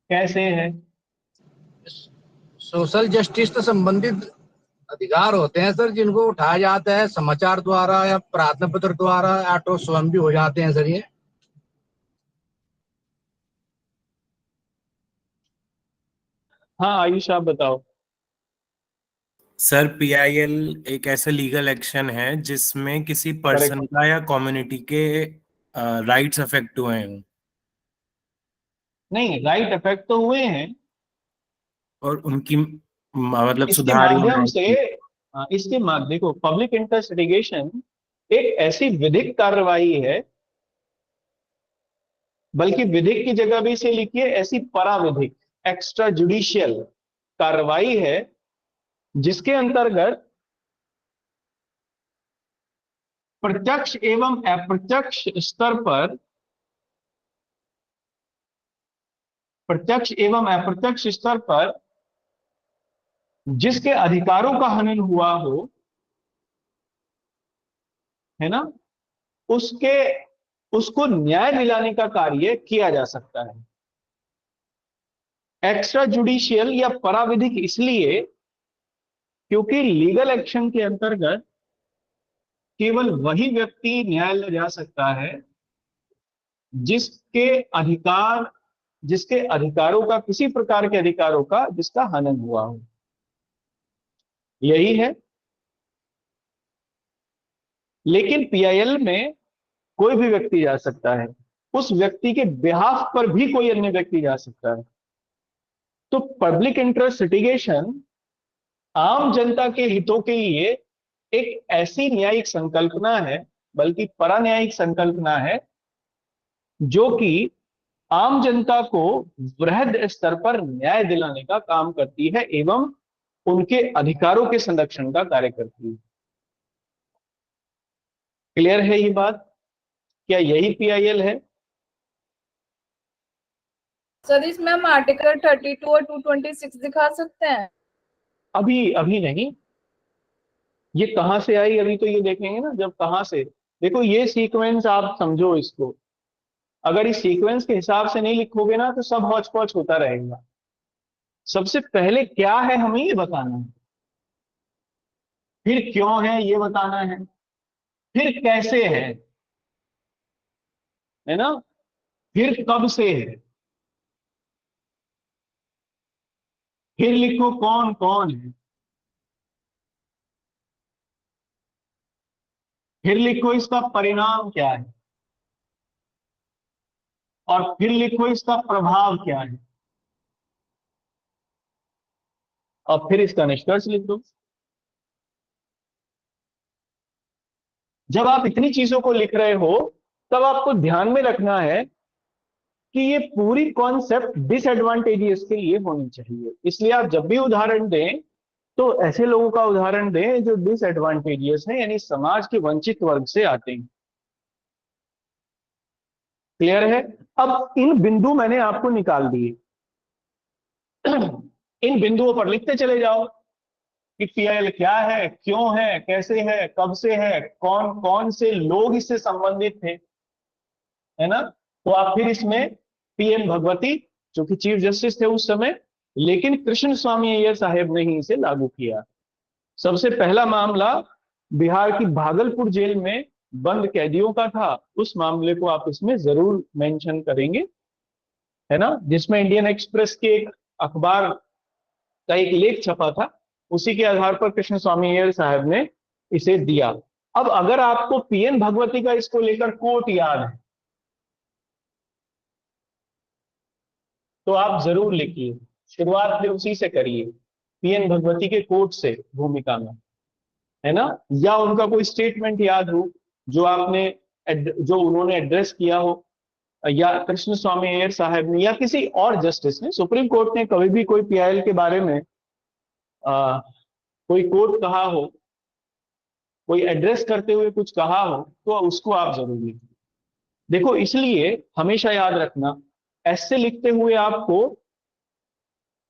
कैसे है। सोशल जस्टिस से संबंधित अधिकार होते हैं सर, जिनको उठाया जाता है समाचार द्वारा या प्रार्थना पत्र द्वारा, या तो स्वयं भी हो जाते हैं सर ये। हाँ आयुष आप बताओ। सर PIL एक ऐसा लीगल एक्शन है जिसमें किसी करेक्ट। पर्सन का या कम्युनिटी के राइट्स अफेक्ट हुए हैं नहीं, राइट अफेक्ट तो हुए हैं। और उनकी मतलब इसके सुधार या माध्यम न्याय से, की। इसके माध्यम, देखो पब्लिक इंटरेस्ट लिटिगेशन एक ऐसी विधिक कार्रवाई है, बल्कि विधिक की जगह भी इसे लिखिए ऐसी पराविधिक, एक्स्ट्रा जुडिशियल कार्रवाई है, जिसके अंतर्गत प्रत्यक्ष एवं अप्रत्यक्ष स्तर पर, प्रत्यक्ष एवं अप्रत्यक्ष स्तर पर जिसके अधिकारों का हनन हुआ हो, है ना, उसके उसको न्याय दिलाने का कार्य किया जा सकता है। एक्स्ट्रा जुडिशियल या पराविधिक इसलिए क्योंकि लीगल एक्शन के अंतर्गत केवल वही व्यक्ति न्यायालय जा सकता है जिसके अधिकार, जिसके अधिकारों का, किसी प्रकार के अधिकारों का जिसका हनन हुआ हो, यही है। लेकिन पीआईएल में कोई भी व्यक्ति जा सकता है, उस व्यक्ति के बिहाफ पर भी कोई अन्य व्यक्ति जा सकता है। तो पब्लिक इंटरेस्ट लिटिगेशन आम जनता के हितों के लिए एक ऐसी न्यायिक संकल्पना है, बल्कि परान्यायिक संकल्पना है, जो कि आम जनता को वृहद स्तर पर न्याय दिलाने का काम करती है एवं उनके अधिकारों के संरक्षण का कार्य करती है। क्लियर है ये बात? क्या यही पीआईएल है? सर इसमें हम आर्टिकल 32 और 226 दिखा सकते हैं? अभी नहीं। ये कहां से आई अभी तो ये देखेंगे ना, जब कहां से। देखो ये सीक्वेंस आप समझो इसको, अगर इस सीक्वेंस के हिसाब से नहीं लिखोगे ना तो सब हौच पौच होता रहेगा। सबसे पहले क्या है हमें ये बताना है, फिर क्यों है ये बताना है, फिर कैसे है ना, फिर कब से है, फिर लिखो कौन कौन है, फिर लिखो इसका परिणाम क्या है, और फिर लिखो इसका प्रभाव क्या है, और फिर इसका निष्कर्ष लिख दो। जब आप इतनी चीजों को लिख रहे हो तब आपको ध्यान में रखना है कि ये पूरी कॉन्सेप्ट डिसएडवांटेजियस के लिए होनी चाहिए। इसलिए आप जब भी उदाहरण दें तो ऐसे लोगों का उदाहरण दें जो डिसएडवांटेजियस हैं, यानी समाज के वंचित वर्ग से आते हैं। क्लियर है? अब इन बिंदु मैंने आपको निकाल दिए, इन बिंदुओं पर लिखते चले जाओ कि पीआईएल क्या है, क्यों है, कैसे है, कब से है, कौन कौन से लोग इससे संबंधित थे, है ना। तो आप फिर इसमें पीएन भगवती जो कि चीफ जस्टिस थे उस समय, लेकिन कृष्ण स्वामी अय्यर साहेब ने ही इसे लागू किया। सबसे पहला मामला बिहार की भागलपुर जेल में बंद कैदियों का था, उस मामले को आप इसमें जरूर मेंशन करेंगे, है ना, जिसमें इंडियन एक्सप्रेस के एक अखबार का एक लेख छपा था, उसी के आधार पर कृष्ण स्वामी अय्यर साहब ने इसे दिया। अब अगर आपको पीएन भगवती का इसको लेकर कोट याद है तो आप जरूर लिखिए, शुरुआत फिर उसी से करिए, पीएन भगवती के कोट से भूमिका में, है ना, या उनका कोई स्टेटमेंट याद हो जो आपने जो उन्होंने एड्रेस किया हो, या कृष्ण स्वामी अय्यर साहब ने या किसी और जस्टिस ने। सुप्रीम कोर्ट ने कभी भी कोई पीआईएल के बारे में कोई कोट कहा हो, कोई एड्रेस करते हुए कुछ कहा हो, तो उसको आप जरूर लिखिए। देखो इसलिए हमेशा याद रखना, ऐसे लिखते हुए आपको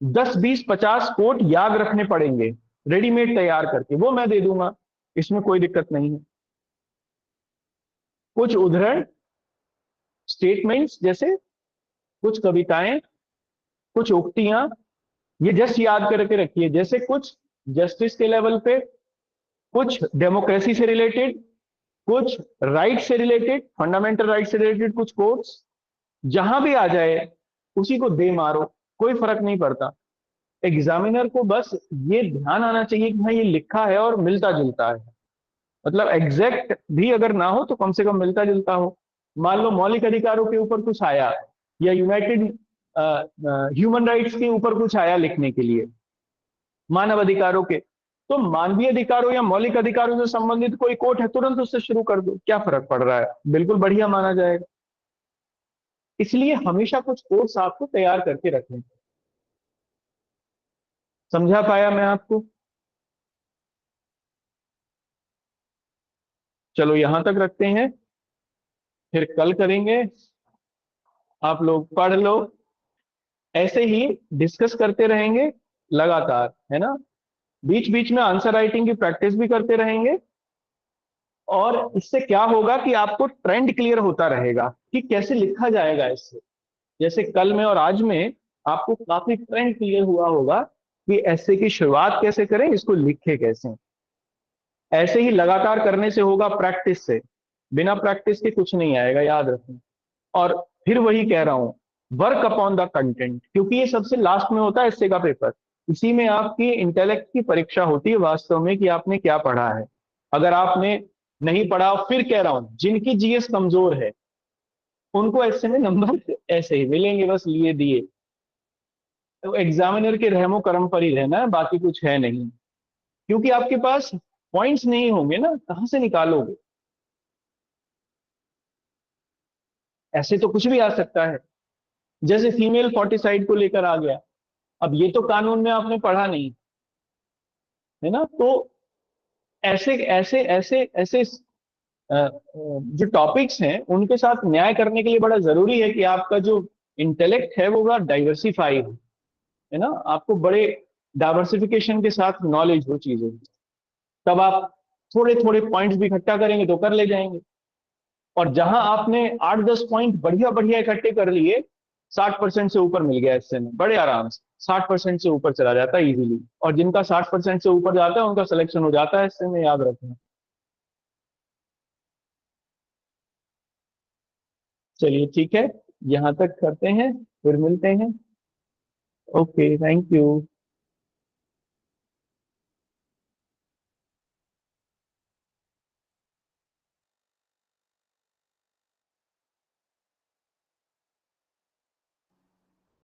10, 20, 50 कोट याद रखने पड़ेंगे रेडीमेड तैयार करके, वो मैं दे दूंगा, इसमें कोई दिक्कत नहीं है। कुछ उदाहरण स्टेटमेंट्स जैसे कुछ कविताएं, कुछ उक्तियां, ये जस्ट याद करके रखिए। जैसे कुछ जस्टिस के लेवल पे, कुछ डेमोक्रेसी से रिलेटेड, कुछ राइट से रिलेटेड, फंडामेंटल राइट से रिलेटेड कुछ कोट्स, जहां भी आ जाए उसी को दे मारो, कोई फर्क नहीं पड़ता। एग्जामिनर को बस ये ध्यान आना चाहिए कि हाँ ये लिखा है और मिलता जुलता है, मतलब एग्जैक्ट भी अगर ना हो तो कम से कम मिलता जुलता हो। मान लो मौलिक अधिकारों के ऊपर कुछ आया या यूनाइटेड ह्यूमन राइट्स के ऊपर कुछ आया लिखने के लिए, मानव अधिकारों के, तो मानवीय अधिकारों या मौलिक अधिकारों से संबंधित कोई कोट है तुरंत उससे शुरू कर दो, क्या फर्क पड़ रहा है, बिल्कुल बढ़िया माना जाएगा। इसलिए हमेशा कुछ कोट्स आपको तैयार करके रखने। समझा पाया मैं आपको? चलो यहां तक रखते हैं, फिर कल करेंगे। आप लोग पढ़ लो, ऐसे ही डिस्कस करते रहेंगे लगातार, है ना, बीच बीच में आंसर राइटिंग की प्रैक्टिस भी करते रहेंगे। और इससे क्या होगा कि आपको ट्रेंड क्लियर होता रहेगा कि कैसे लिखा जाएगा इससे। जैसे कल में और आज में आपको काफी ट्रेंड क्लियर हुआ होगा कि ऐसे की शुरुआत कैसे करें, इसको लिखे कैसे। ऐसे ही लगातार करने से होगा, प्रैक्टिस से, बिना प्रैक्टिस के कुछ नहीं आएगा, याद रखें। और फिर वही कह रहा हूं, वर्क अपॉन द कंटेंट, क्योंकि ये सबसे लास्ट में होता है एस्से का पेपर। इसी में आपकी इंटेलेक्ट की परीक्षा होती है वास्तव में, कि आपने क्या पढ़ा है। अगर आपने नहीं पढ़ा, फिर कह रहा हूं, जिनकी जीएस कमजोर है उनको ऐसे में नंबर ऐसे ही मिलेंगे, बस लिए दिए। तो एग्जामिनर के रहमो करम पर ही रहना है, बाकी कुछ है नहीं। क्योंकि आपके पास पॉइंट्स नहीं होंगे ना, कहां से निकालोगे। ऐसे तो कुछ भी आ सकता है, जैसे फीमेल फोर्टिसाइड को लेकर आ गया। अब ये तो कानून में आपने पढ़ा नहीं है ना, तो ऐसे ऐसे ऐसे ऐसे जो टॉपिक्स हैं उनके साथ न्याय करने के लिए बड़ा जरूरी है कि आपका जो इंटेलेक्ट है वो बड़ा डाइवर्सिफाई है ना, आपको बड़े डाइवर्सिफिकेशन के साथ नॉलेज हो चीजों की। तब आप थोड़े थोड़े पॉइंट्स भी इकट्ठा करेंगे तो कर ले जाएंगे। और जहां आपने 8-10 पॉइंट बढ़िया बढ़िया इकट्ठे कर लिए, 60% से ऊपर मिल गया इससे में बड़े आराम से, 60% से ऊपर चला जाता है इजीली। और जिनका 60% से ऊपर जाता है उनका सिलेक्शन हो जाता है इससे में, याद रखना। चलिए ठीक है, यहां तक करते हैं, फिर मिलते हैं। Okay, thank you.